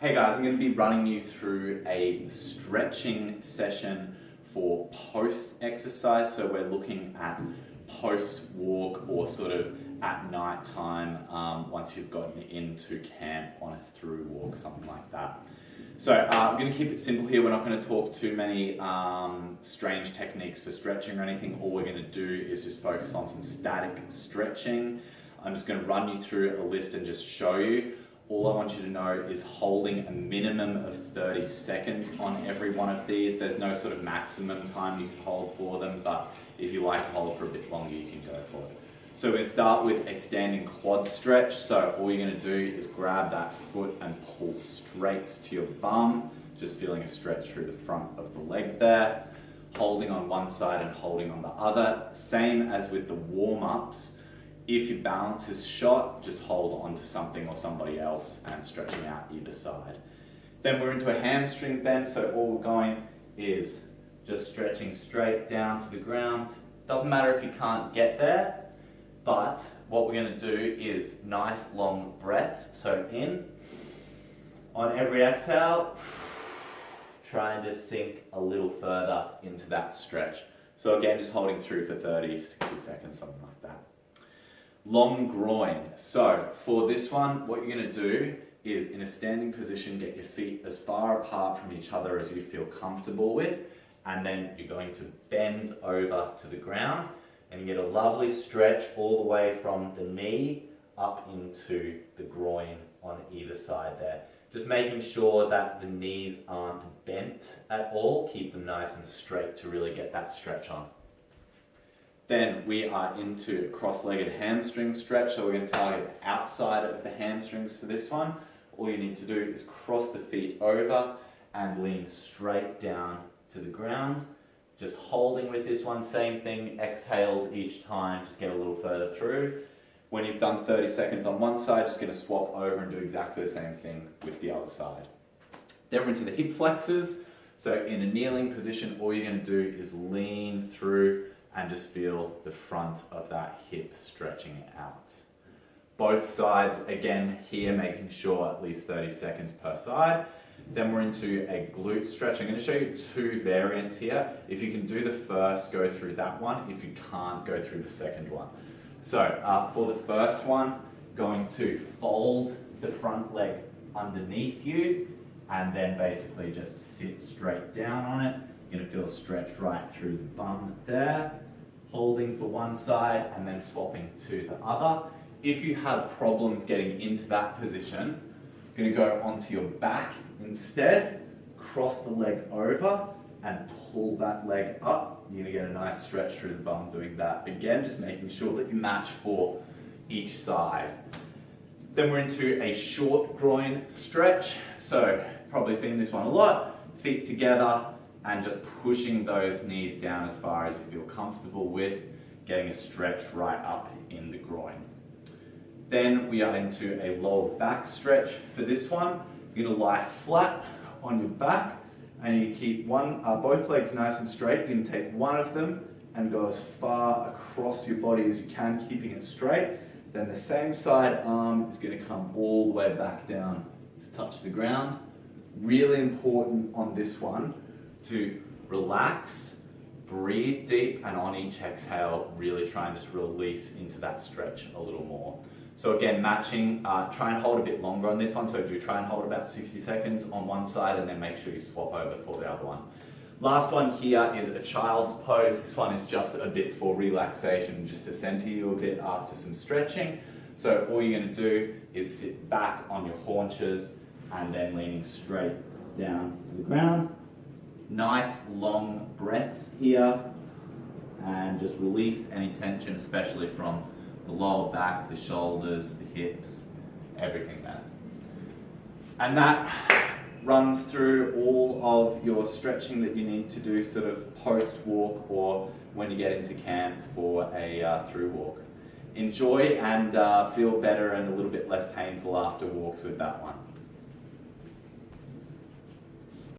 Hey guys, I'm going to be running you through a stretching session for post-exercise. So we're looking at post-walk or sort of at night time once you've gotten into camp on a through walk, something like that. So I'm going to keep it simple here. We're not going to talk too many strange techniques for stretching or anything. All we're going to do is just focus on some static stretching. I'm just going to run you through a list and just show you. All I want you to know is holding a minimum of 30 seconds on every one of these. There's no sort of maximum time you can hold for them, but if you like to hold for a bit longer, you can go for it. So we're going to start with a standing quad stretch. So all you're going to do is grab that foot and pull straight to your bum, just feeling a stretch through the front of the leg there, holding on one side and holding on the other. Same as with the warm-ups. If your balance is shot, just hold on to something or somebody else and stretching out either side. Then we're into a hamstring bend, so all we're going is just stretching straight down to the ground. Doesn't matter if you can't get there, but what we're going to do is nice long breaths. So in, on every exhale, try and just sink a little further into that stretch. So again, just holding through for 30, 60 seconds, something like that. Long groin. So for this one, what you're going to do is in a standing position, get your feet as far apart from each other as you feel comfortable with, and then you're going to bend over to the ground and you get a lovely stretch all the way from the knee up into the groin on either side there. Just making sure that the knees aren't bent at all. Keep them nice and straight to really get that stretch on. Then we are into cross-legged hamstring stretch. So we're going to target the outside of the hamstrings for this one. All you need to do is cross the feet over and lean straight down to the ground. Just holding with this one, same thing, exhales each time, just get a little further through. When you've done 30 seconds on one side, just going to swap over and do exactly the same thing with the other side. Then we're into the hip flexors. So in a kneeling position, all you're going to do is lean through and just feel the front of that hip stretching out. Both sides, again, here making sure at least 30 seconds per side. Then we're into a glute stretch. I'm going to show you two variants here. If you can do the first, go through that one. If you can't, go through the second one. So for the first one, going to fold the front leg underneath you and then basically just sit straight down on it. You're going to feel a stretch right through the bum there, holding for one side and then swapping to the other. If you have problems getting into that position, you're going to go onto your back instead, cross the leg over and pull that leg up. You're going to get a nice stretch through the bum doing that. Again, just making sure that you match for each side. Then we're into a short groin stretch. So probably seen this one a lot. Feet together and just pushing those knees down as far as you feel comfortable with, getting a stretch right up in the groin. Then we are into a lower back stretch. For this one, you're going to lie flat on your back and you keep both legs nice and straight. You're going to take one of them and go as far across your body as you can, keeping it straight. Then the same side arm is going to come all the way back down to touch the ground. Really important on this one to relax, breathe deep, and on each exhale, really try and just release into that stretch a little more. So again, matching, try and hold a bit longer on this one. So do try and hold about 60 seconds on one side and then make sure you swap over for the other one. Last one here is a child's pose. This one is just a bit for relaxation, just to center you a bit after some stretching. So all you're going to do is sit back on your haunches and then leaning straight down to the ground. Nice long breaths here and just release any tension, especially from the lower back, the shoulders, the hips, everything there. And that runs through all of your stretching that you need to do sort of post-walk or when you get into camp for a through walk. Enjoy and feel better and a little bit less painful after walks with that one.